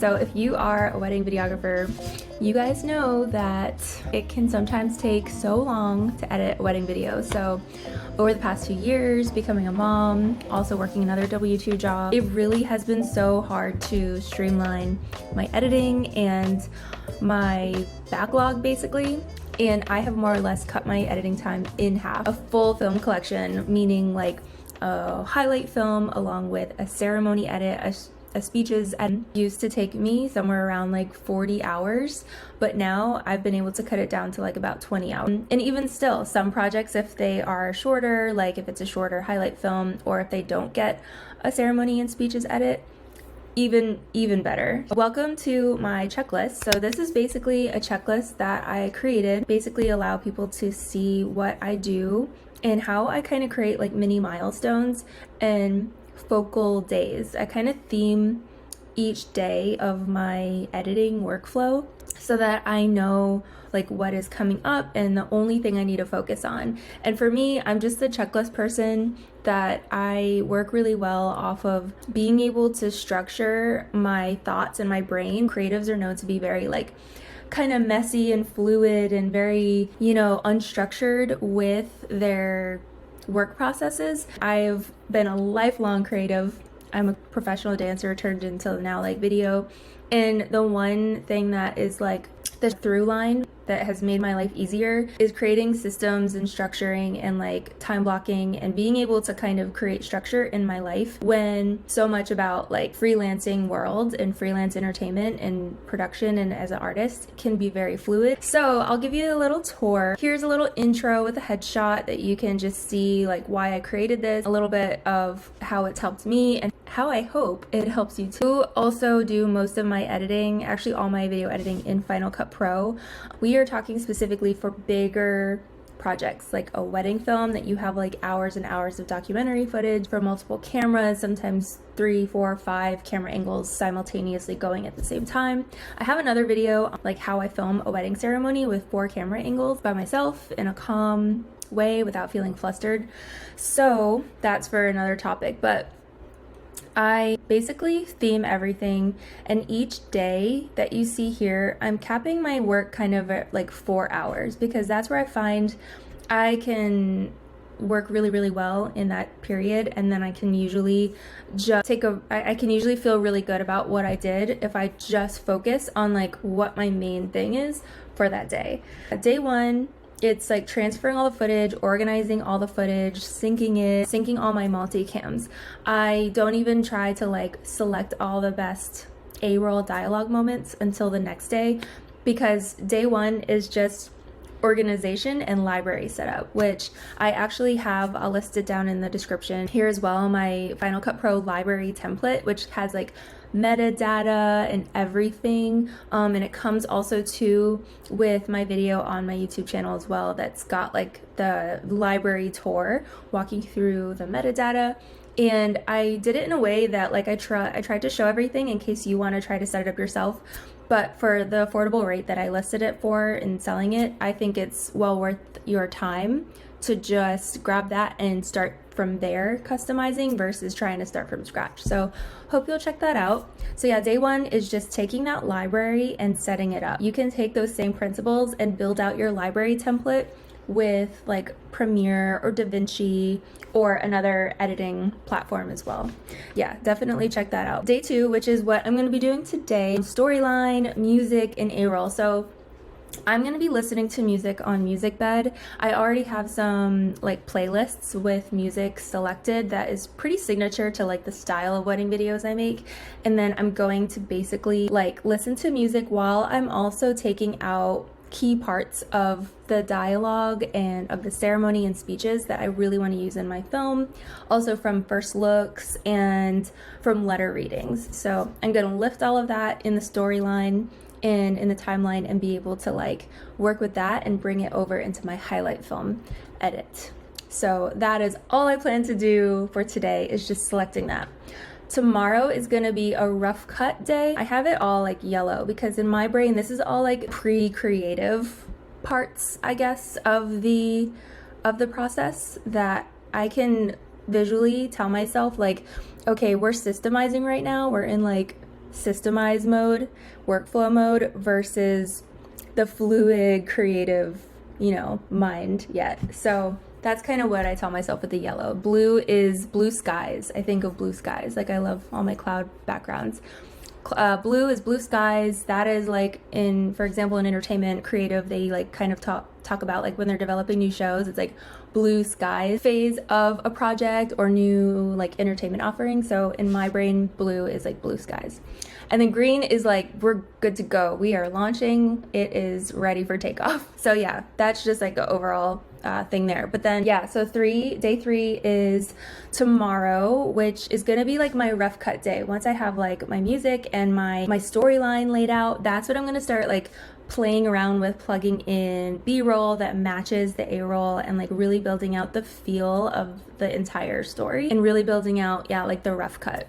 So if you are a wedding videographer, you guys know that it can sometimes take so long to edit a wedding video. So over the past 2 years, becoming a mom, also working another W-2 job, it really has been so hard to streamline my editing and my backlog basically. And I have more or less cut my editing time in half. A full film collection, meaning like a highlight film along with a ceremony edit, a speeches edit, used to take me somewhere around like 40 hours, but now I've been able to cut it down to like about 20 hours. And even still, some projects, if they are shorter, like if it's a shorter highlight film, or if they don't get a ceremony and speeches edit, even better. Welcome to my checklist. So this is basically a checklist that I created, basically allow people to see what I do and how I kind of create like mini milestones and focal days. I kind of theme each day of my editing workflow so that I know like what is coming up and the only thing I need to focus on. And for me, I'm just a checklist person that I work really well off of being able to structure my thoughts in my brain. Creatives are known to be very like kind of messy and fluid and very, unstructured with their work processes. I've been a lifelong creative. I'm a professional dancer turned into now like video. And the one thing that is like the through line that has made my life easier is creating systems and structuring and like time blocking and being able to kind of create structure in my life when so much about like freelancing world and freelance entertainment and production and as an artist can be very fluid. So I'll give you a little tour. Here's a little intro with a headshot that you can just see like why I created this, a little bit of how it's helped me and how I hope it helps you too. Also do most of my editing, actually all my video editing in Final Cut Pro. We are talking specifically for bigger projects like a wedding film that you have like hours and hours of documentary footage for multiple cameras, sometimes 3, 4, 5 camera angles simultaneously going at the same time. I have another video like how I film a wedding ceremony with 4 camera angles by myself in a calm way without feeling flustered. So that's for another topic, but I basically theme everything, and each day that you see here, I'm capping my work kind of at like 4 hours because that's where I find I can work really well in that period, and then I can usually just I can usually feel really good about what I did if I just focus on like what my main thing is for that day. Day 1, it's like transferring all the footage, organizing all the footage, syncing all my multicams. I don't even try to like select all the best A-roll dialogue moments until the next day because day 1 is just organization and library setup, which I actually have listed down in the description here as well, my Final Cut Pro library template, which has like metadata and everything, and it comes also too with my video on my YouTube channel as well that's got like the library tour walking through the metadata. And I did it in a way that like I tried to show everything in case you want to try to set it up yourself. But for the affordable rate that I listed it for in selling it, I think it's well worth your time to just grab that and start from there customizing versus trying to start from scratch. So hope you'll check that out. So yeah, day 1 is just taking that library and setting it up. You can take those same principles and build out your library template with like Premiere or DaVinci or another editing platform as well. Yeah, definitely check that out. Day 2, which is what I'm going to be doing today, storyline, music, and A-roll. So I'm going to be listening to music on MusicBed. I already have some like playlists with music selected that is pretty signature to like the style of wedding videos I make. And then I'm going to basically like listen to music while I'm also taking out key parts of the dialogue and of the ceremony and speeches that I really want to use in my film, also from first looks and from letter readings. So I'm going to lift all of that in the storyline and in the timeline and be able to like work with that and bring it over into my highlight film edit. So that is all I plan to do for today, is just selecting that. Tomorrow is going to be a rough cut day. I have it all like yellow because in my brain this is all like pre-creative parts, I guess, of the process that I can visually tell myself like, okay, we're systemizing right now. We're in like systemized mode, workflow mode, versus the fluid, creative, you know, mind yet. So that's kind of what I tell myself with the yellow. Blue is blue skies. I think of blue skies. Like, I love all my cloud backgrounds. Blue is blue skies. That is like, in, for example, in entertainment, creative, they like kind of talk about like when they're developing new shows, it's like blue skies phase of a project or new like entertainment offering. So in my brain, blue is like blue skies. And then green is like, we're good to go. We are launching. It is ready for takeoff. So yeah, that's just like an overall thing there. But then yeah, so day 3 is tomorrow, which is gonna be like my rough cut day. Once I have like my music and my storyline laid out, that's what I'm gonna start like playing around with, plugging in B-roll that matches the A-roll and like really building out the feel of the entire story and really building out, yeah, like the rough cut.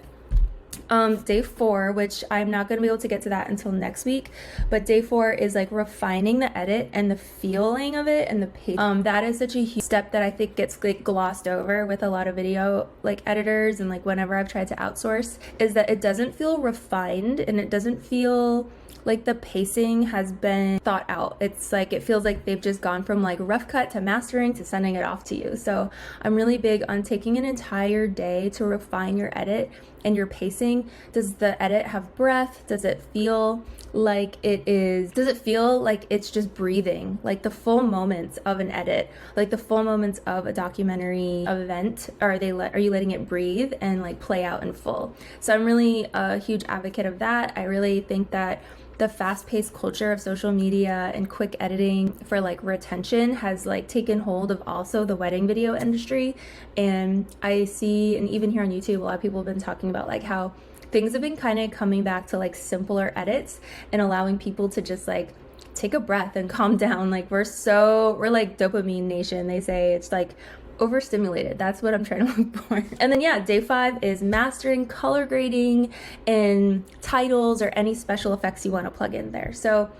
Day 4, which I'm not going to be able to get to that until next week, but day 4 is like refining the edit and the feeling of it and the pace. That is such a huge step that I think gets like glossed over with a lot of video like editors, and like whenever I've tried to outsource, is that it doesn't feel refined and it doesn't feel like the pacing has been thought out. It's like, it feels like they've just gone from like rough cut to mastering to sending it off to you. So I'm really big on taking an entire day to refine your edit and your pacing. Does the edit have breath? Does it feel like does it feel like it's just breathing? Like the full moments of an edit, like the full moments of a documentary event, are you letting it breathe and like play out in full? So I'm really a huge advocate of that. I really think that the fast-paced culture of social media and quick editing for like retention has like taken hold of also the wedding video industry. And I see, and even here on YouTube, a lot of people have been talking about like how things have been kind of coming back to like simpler edits and allowing people to just like take a breath and calm down. Like we're like dopamine nation, they say. It's like overstimulated. That's what I'm trying to look for. And then yeah, day 5 is mastering, color grading, and titles or any special effects you want to plug in there. So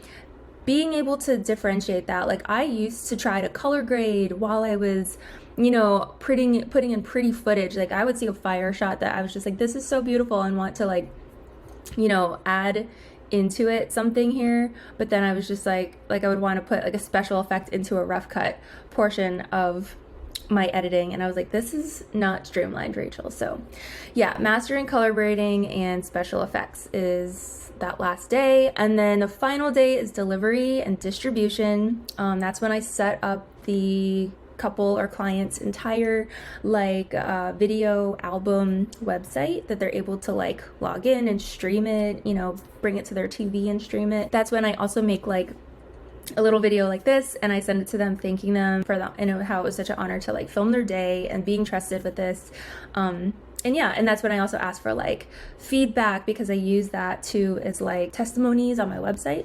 being able to differentiate that, like I used to try to color grade while I was, you know, putting in pretty footage. Like I would see a fire shot that I was just like, this is so beautiful, and want to like, you know, add into it something here, but then I was just like I would want to put like a special effect into a rough cut portion of my editing, and I was like, this is not streamlined, Rachel. So yeah, mastering, color grading, and special effects is that last day. And then the final day is delivery and distribution. That's when I set up the couple or client's entire like video album website that they're able to like log in and stream it, you know, bring it to their TV and stream it. That's when I also make like a little video like this, and I send it to them thanking them for that, and how it was such an honor to like film their day and being trusted with this. And yeah, and that's when I also ask for like feedback, because I use that too as like testimonies on my website.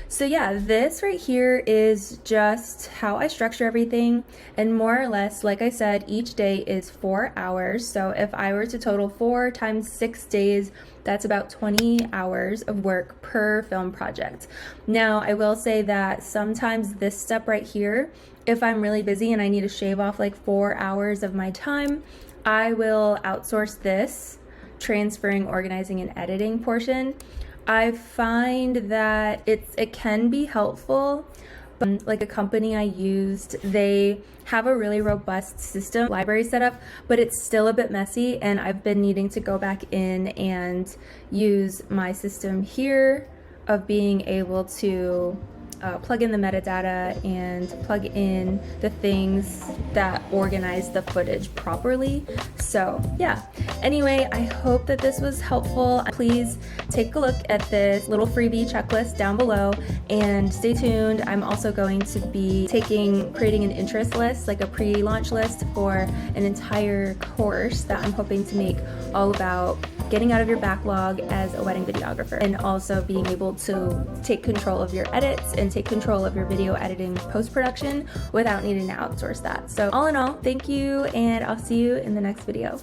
So yeah, this right here is just how I structure everything. And more or less, like I said, each day is 4 hours. So if I were to total 4 times 6 days, that's about 20 hours of work per film project. Now, I will say that sometimes this step right here, if I'm really busy and I need to shave off like 4 hours of my time, I will outsource this transferring, organizing, and editing portion. I find that it can be helpful. Like a company I used, they have a really robust system library set up, but it's still a bit messy, and I've been needing to go back in and use my system here of being able to plug in the metadata and plug in the things that organize the footage properly. So yeah, anyway, I hope that this was helpful. Please take a look at this little freebie checklist down below and stay tuned. I'm also going to be creating an interest list, like a pre-launch list for an entire course that I'm hoping to make all about getting out of your backlog as a wedding videographer, and also being able to take control of your edits and take control of your video editing post-production without needing to outsource that. So all in all, thank you, and I'll see you in the next video.